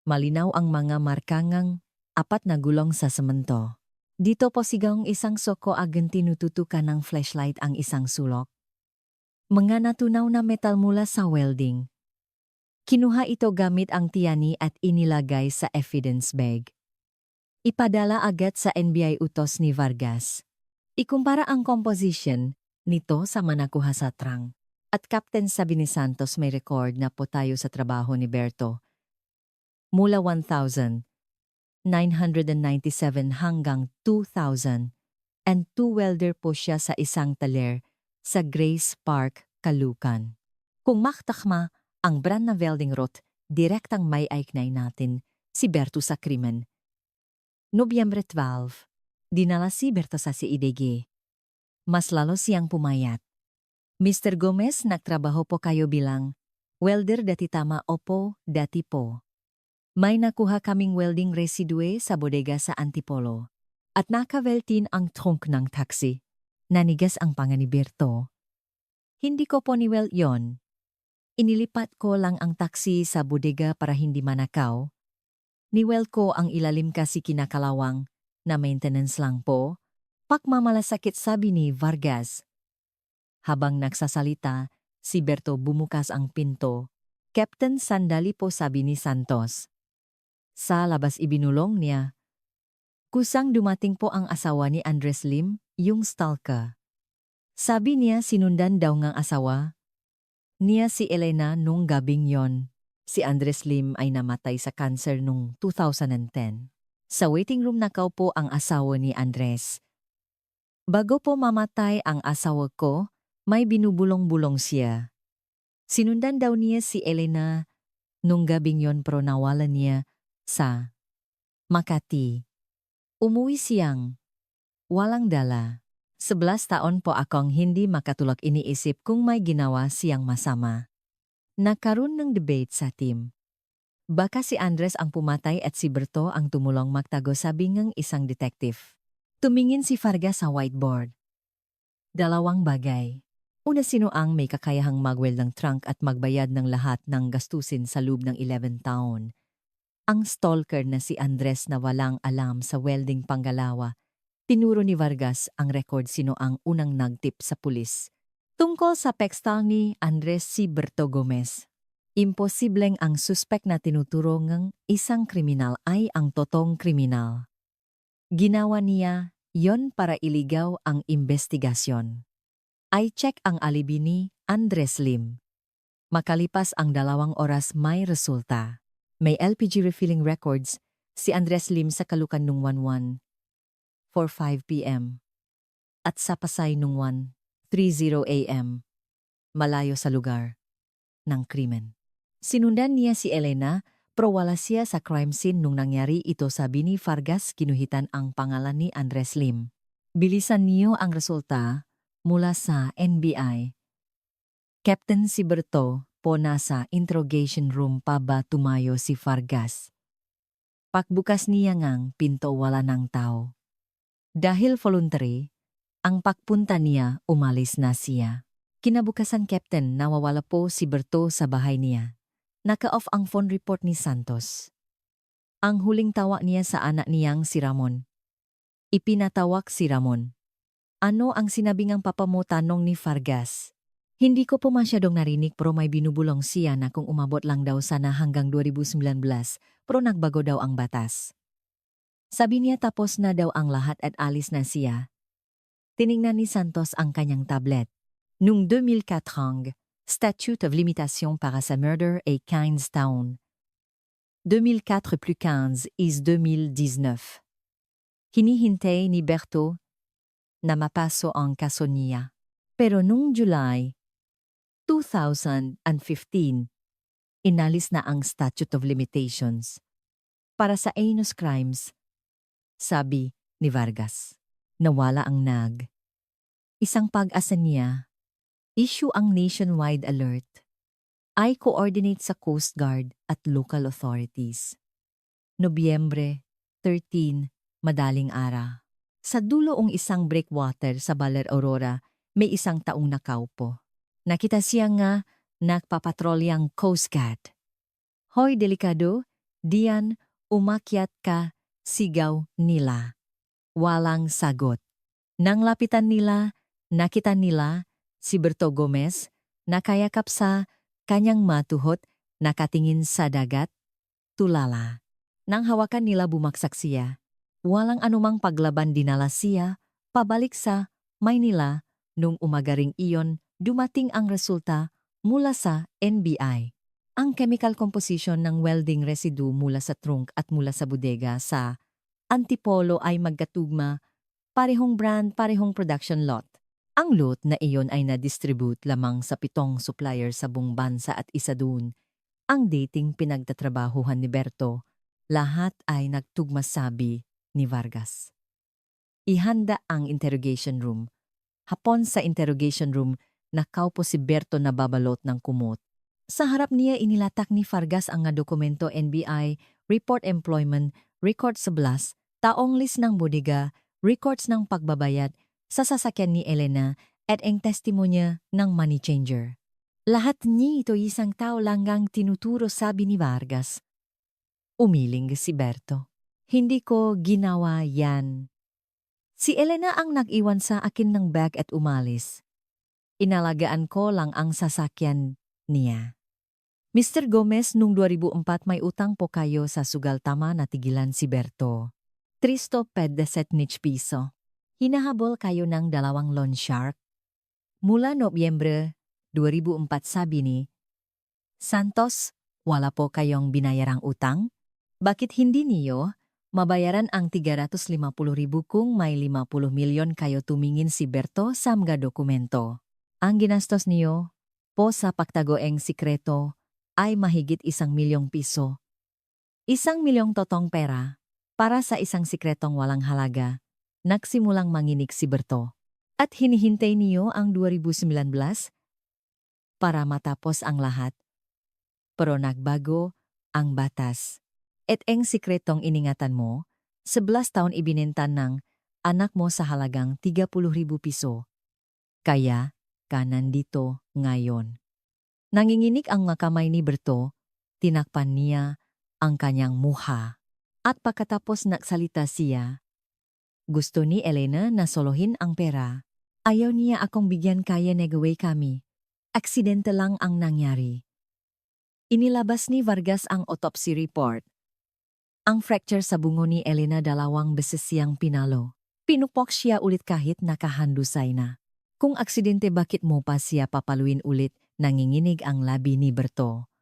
Malinaw ang mga markangang 4 na gulong sa semento. Dito po sigang isang soko agad tinututukan ng flashlight ang isang sulok. Mga natunaw na metal mula sa welding. Kinuha ito gamit ang tiyani at inilagay sa evidence bag. Ipadala agad sa NBI utos ni Vargas. Ikumpara ang composition nito sa manakuha sa trunk. At Captain sabi ni Santos may record na po tayo sa trabaho ni Berto. Mula 1,997 hanggang 2,000 and 2 welder po siya sa isang taler sa Grace Park, Caloocan. Kung maktakma ang brand na welding rod, direktang may aiknay natin si Berto sa krimen. Nobyembre 12, dinala si Berto sa CIDG. Mas lalo siyang pumayat. Mr. Gomez, nagtrabaho po kayo bilang welder dati tama opo, dati po. May nakuha kaming welding residue sa bodega sa Antipolo. At nakaveltin ang trunk ng taxi. Nanigas ang panga ni Berto. Hindi ko po ni-weld yon. Inilipat ko lang ang taxi sa bodega para hindi manakaw. Ni-weld ko ang ilalim kasi kinakalawang na maintenance lang po. Pakmamalasakit sabi ni Vargas. Habang nagsasalita, si Berto bumukas ang pinto. Captain, sandali po sabi ni Santos. Sa labas ibinulong niya. Kusang dumating po ang asawa ni Andres Lim, yung stalker. Sabi niya sinundan daw ngang asawa niya si Elena nung gabing yon. si Andres Lim ay namatay sa cancer noong 2010. Sa waiting room nakaupo ang asawa ni Andres. Bago po mamatay ang asawa ko, may binubulong-bulong siya. Sinundan daw niya si Elena nung gabing yon pero nawalan niya sa Makati. Umuwi siyang walang dala. 11 taon po akong hindi makatulog iniisip kung may ginawa siyang masama. Nagkaroon ng debate sa team. Baka si Andres ang pumatay at si Berto ang tumulong magtago sabi ng isang detective. Tumingin si Vargas sa whiteboard. Dalawang bagay. Una, sino ang may kakayahang magweld ng trunk at magbayad ng lahat ng gastusin sa loob ng 11 taon? Ang stalker na si Andres na walang alam sa welding panggalawa. Tinuro ni Vargas ang record sino ang unang nagtip sa pulis. Tungkol sa pekstang ni Andres si Berto Gomez. Imposibleng ang suspek na tinuturo ng isang kriminal ay ang totoong kriminal. Ginawa niya yon para iligaw ang investigasyon. I-check ang alibi ni Andres Lim. Makalipas ang 2 oras may resulta. May LPG refilling records si Andres Lim sa Kalukan nung 11:45 p.m. at sa Pasay nung 1:30 a.m. malayo sa lugar ng krimen. Sinundan niya si Elena, pero wala siya sa crime scene nung nangyari ito, sabi ni Vargas. Kinuhitan ang pangalan ni Andres Lim. Bilisan niyo ang resulta mula sa NBI. Captain si Berto po nasa interrogation room pa ba tumayo si Vargas. Pagbukas niya ngang pinto wala ng tao. Dahil voluntary, ang pagpunta niya umalis na siya. Kinabukasan, Captain, nawawala po si Berto sa bahay niya. Naka-off ang phone report ni Santos. Ang huling tawa niya sa anak niyang si Ramon. Ipinatawag si Ramon. Ano ang sinabi ng papa mo, tanong ni Vargas. Hindi ko po masyadong narinig pero may binubulong siya na kung umabot lang daw sana hanggang 2019 pero nagbago daw ang batas. Sabi niya tapos na daw ang lahat at alis na siya. Tiningnan ni Santos ang kanyang tablet. Noong 2004, statute of limitation para sa murder ay 15 taon. 2004 plus 15 is 2019. Hinihintay ni Berto na mapaso ang kaso niya. Pero noong July 2015, inalis na ang statute of limitations para sa heinous crimes, sabi ni Vargas. Nawala ang isang pag-asa niya. Issue ang nationwide alert. I coordinate sa Coast Guard at local authorities. Nobyembre 13, madaling araw. Sa duloong isang breakwater sa Baler Aurora, may isang taong nakaupo. Nakita siya nga nagpapatrolyang Coast Guard. Hoy, delikado, diyan umakyat ka, sigaw nila. Walang sagot. Nang lapitan nila, nakita nila si Berto Gomez, nakayakap sa kanyang matuhot, nakatingin sa dagat, tulala. Nang hawakan nila, bumaksak siya. Walang anumang paglaban, dinala siya pabalik sa Maynila. Nung umagaring iyon, dumating ang resulta mula sa NBI. Ang chemical composition ng welding residue mula sa trunk at mula sa bodega sa Antipolo ay magkatugma, parehong brand, parehong production lot. Ang lot na iyon ay na-distribute lamang sa 7 supplier sa buong bansa at isa doon ang dating pinagtatrabahuhan ni Berto. Lahat ay nagtugma, sabi ni Vargas. Ihanda ang interrogation room. Hapon sa interrogation room, nakaupo si Berto na babalot ng kumot. Sa harap niya inilatak ni Vargas ang nga dokumento, NBI, report employment, record sa blast, taong list ng bodega, records ng pagbabayad sa sasakyan ni Elena at ang testimonya ng money changer. Lahat ni ito isang tao langgang tinuturo, sabi ni Vargas. Umiling si Berto. Hindi ko ginawa yan. Si Elena ang nag-iwan sa akin ng bag at umalis. Inalagaan ko lang ang sasakyan niya. Mr. Gomez, nung 2004 may utang po kayo sa sugal, tama, natigilan si Berto. 350 piso. Hinahabol kayo ng 2 loan shark. Mula Nobyembre 2004, sabi ni Santos, Wala po kayong binayarang utang? Bakit hindi niyo mabayaran ang 350,000 kung may 50 milyon kayo tumingin si Berto sa mga dokumento? Ang ginastos niyo po sa pagtagoeng sikreto ay mahigit 1 milyong piso. 1 milyong totong pera para sa isang sikretong walang halaga. Nagsimulang manginig si Berto. At hinihintay niyo ang 2019 para matapos ang lahat. Pero nagbago ang batas. At ang sikretong iningatan mo, 11 taon ibinenta ng anak mo sa halagang 30,000 piso. Kaya ka nandito ngayon. Nanginginig ang mga kamay ni Berto, tinakpan niya ang kanyang muha. At pagkatapos nagsalita siya, gusto ni Elena na solohin ang pera. Ayaw niya akong bigyan kaya negaway kami. Aksidente lang ang nangyari. Inilabas ni Vargas ang autopsy report. Ang fracture sa bungo ni Elena 2 beses siyang pinalo. Pinupok siya ulit kahit nakahandusay na. Kung aksidente bakit mo pa siya papaluin ulit, nanginginig ang labi ni Berto.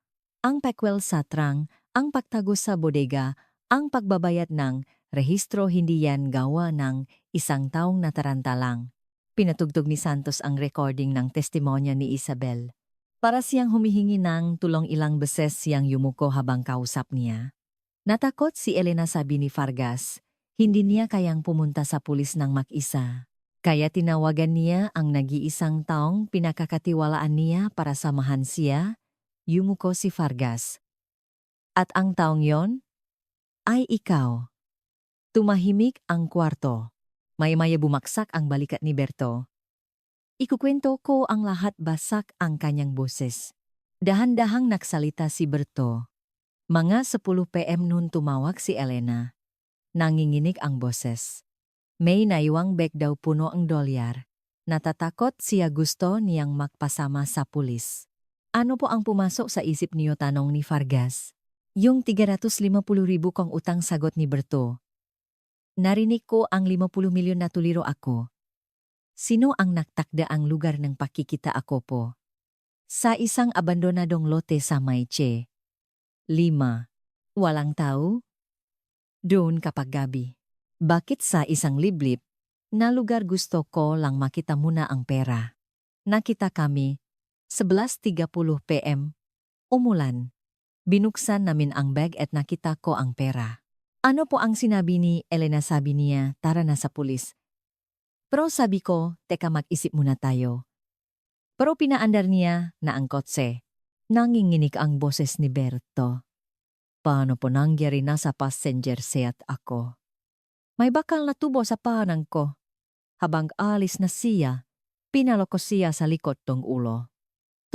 Ang pakwel sa trang, ang pagtago sa bodega, ang pagbabayad ng rehistro hindi yan gawa ng isang taong nataranta lang. Pinatugtog ni Santos ang recording ng testimonya ni Isabel. Para siyang humihingi ng tulong ilang beses siyang yumuko habang kausap niya. Natakot si Elena sabi ni Vargas, hindi niya kayang pumunta sa pulis ng mag-isa. Kaya tinawagan niya ang nag-iisang taong pinakakatiwalaan niya para samahan siya, yumuko si Vargas. At ang taong yon ay ikaw. Tumahimik ang kwarto. Maya-maya bumaksak ang balikat ni Berto. Ikukwento ko ang lahat basak ang kanyang boses. Dahan-dahang nagsalita si Berto. Mga 10 PM noon tumawag si Elena. Nanginginig ang boses. May naiwang bag daw puno ang dolyar. Natatakot siya gusto niyang magpasama sa pulis. Ano po ang pumasok sa isip niyo tanong ni Vargas? Yung 350,000 kong utang sagot ni Berto. Narinig ko ang 50 milyon na tuliro ako. Sino ang nagtakda ang lugar ng pakikita ako po? Sa isang abandonadong lote sa Mayche. 5. Walang tao? Doon kapag gabi. Bakit sa isang liblib na lugar gusto ko lang makita muna ang pera? Nakita kami, 11:30 PM. Umulan. Binuksan namin ang bag at nakita ko ang pera. Ano po ang sinabi ni Elena? Sabi niya, tara na sa pulis. Pero sabi ko, teka mag-isip muna tayo. Pero pinaandar niya na ang kotse. Nanginginig ang boses ni Berto. Paano po nangyari na sa passenger seat ako? May bakal na tubo sa panang ko. Habang alis na siya, pinalo ko siya sa likod tong ulo.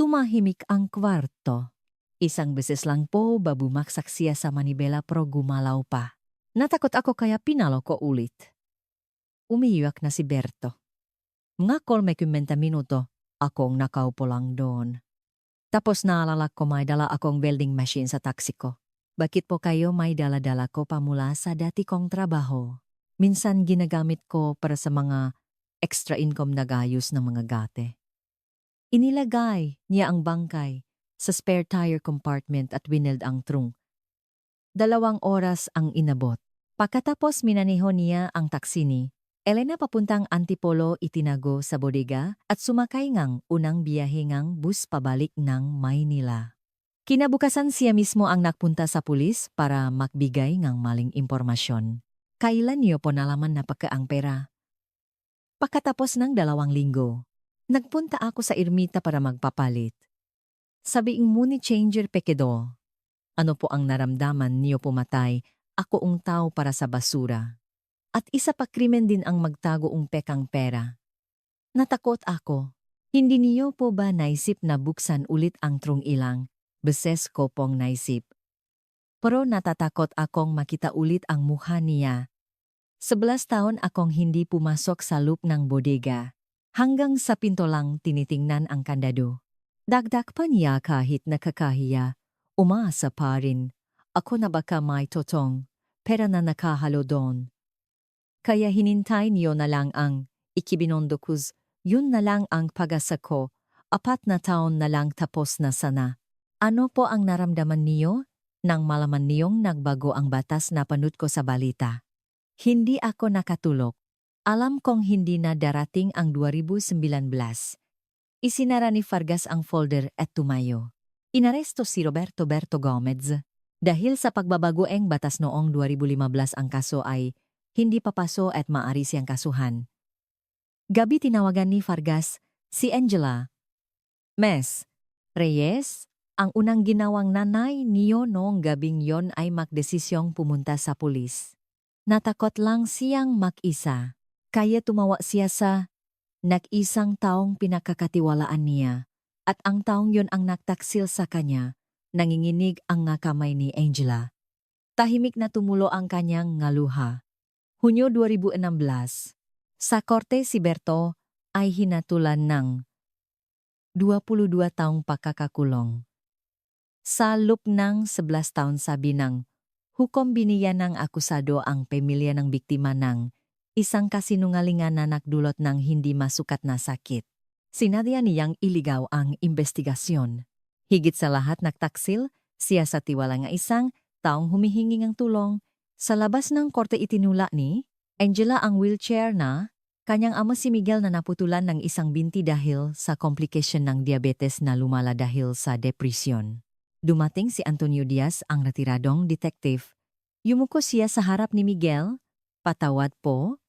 Tumahimik ang kwarto. Isang beses lang po babumaksak siya sa manibela pero gumalaw pa. Natakot ako kaya pinalo ko ulit. Umiiyak na si Berto. Mga 30 minuto, akong nakaupo lang doon. Tapos naalala ko may dala akong welding machine sa taxi ko. Bakit po kayo may dala-dala ko pa mula sa dati kong trabaho? Minsan ginagamit ko para sa mga extra income na gayos ng mga gate. Inilagay niya ang bangkay sa spare tire compartment at wineld ang trunk. 2 oras ang inabot. Pagkatapos minaneho niya ang taksi ni Elena papuntang Antipolo itinago sa bodega at sumakay ngang unang biyahe ngang bus pabalik ng Maynila. Kinabukasan siya mismo ang nagpunta sa pulis para magbigay ng maling impormasyon. Kailan niyo po nalaman na ang pera? Pagkatapos ng 2 linggo, nagpunta ako sa ermita para magpapalit. Sabiing money changer pekedo. Ano po ang naramdaman niyo pumatay? Ako ang tao para sa basura. At isa pa krimen din ang magtago ang pekang pera. Natakot ako. Hindi niyo po ba naisip na buksan ulit ang trunk ilang? Beses ko pong naisip. Pero natatakot akong makita ulit ang mukha niya. 11 taon akong hindi pumasok sa loob ng bodega. Hanggang sa pinto lang tinitingnan ang kandado. Dagdag pa niya kahit nakakahiya. Umaasa pa rin. Ako na baka may totong pera na nakahalo doon. Kaya hinintay niyo na lang ang ikibinondokuz, yun na lang ang pag-asa ko, 4 na taon na lang tapos na sana. Ano po ang naramdaman niyo nang malaman niyong nagbago ang batas na panood ko sa balita? Hindi ako nakatulog. Alam kong hindi na darating ang 2019. Isinara ni Vargas ang folder at tumayo. Inaresto si Roberto Berto Gomez. Dahil sa pagbabagoeng batas noong 2015 ang kaso ay hindi papaso at maari siyang kasuhan. Gabi tinawagan ni Vargas si Angela Mes Reyes. Ang unang ginawang nanay niyo noong gabing yon ay magdesisyong pumunta sa pulis. Natakot lang siyang mag-isa. Kaya tumawa siya sa nag-isang taong pinakakatiwalaan niya. At ang taong yon ang nagtaksil sa kanya. Nanginginig ang nga kamay ni Angela. Tahimik na tumulo ang kanyang ngaluha. Hunyo 2016. Sa korte si Berto ay hinatulan ng 22 taong pagkakakulong. Sa loob ng 11 taon sabi ng hukom biniyan ng akusado ang pamilya ng biktima ng isang kasinungalingan na nagdulot ng hindi masukat na sakit. Sinadya niyang iligaw ang investigasyon. Higit sa lahat nagtaksil siya sa tiwala ng isang taong humihingi ng tulong. Sa labas ng korte itinula ni Angela ang wheelchair na kanyang ama si Miguel na naputulan ng isang binti dahil sa complication ng diabetes na lumala dahil sa depresyon. Dumating si Antonio Diaz ang retiradong detective. Yumuko siya sa harap ni Miguel. Patawad po.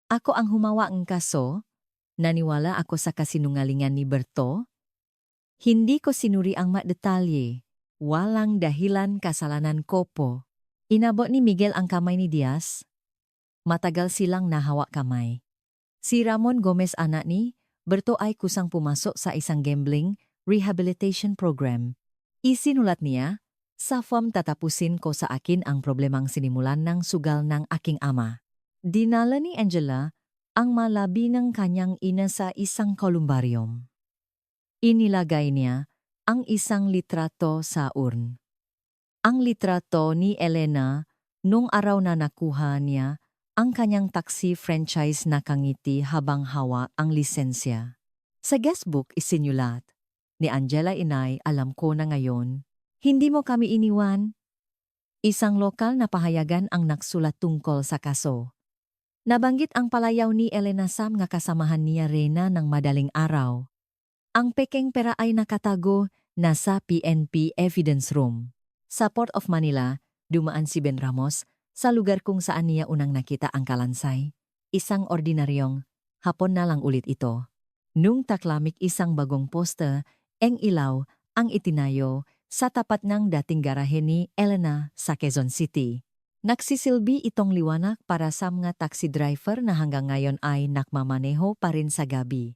Ako ang humawa ng kaso. Naniwala ako sa kasinungalingan ni Berto. Hindi ko sinuri ang detalye. Walang dahilan kasalanan ko po. Inabot ni Miguel ang kamay ni Diaz. Matagal silang nahawa kamay. Si Ramon Gomez anak ni Berto ay kusang pumasok sa isang gambling rehabilitation program. Isinulat niya, sa form tatapusin ko sa akin ang problemang sinimulan ng sugal ng aking ama. Dinala ni Angela ang malabi ng kanyang ina sa isang kolumbaryum. Inilagay niya ang isang litrato sa urn. Ang litrato ni Elena nung araw na nakuha niya ang kanyang taxi franchise na kangiti habang hawak ang lisensya. Sa guestbook isinulat ni Angela Inay, alam ko na ngayon, hindi mo kami iniwan. Isang lokal na pahayagan ang nagsulat tungkol sa kaso. Nabanggit ang palayaw ni Elena Sam nga kasamahan niya Reyna ng madaling araw. Ang pekeng pera ay nakatago na sa PNP evidence room. Sa Port of Manila, dumaan si Ben Ramos sa lugar kung saan niya unang nakita ang kalansay. Isang ordinaryong, hapon na lang ulit ito. Nung taklamik isang bagong poster, eng ilaw ang itinayo sa tapat ng dating garahe ni Elena sa Quezon City. Nagsisilbi itong liwanag para sa mga taxi driver na hanggang ngayon ay nakmamaneho pa rin sa gabi.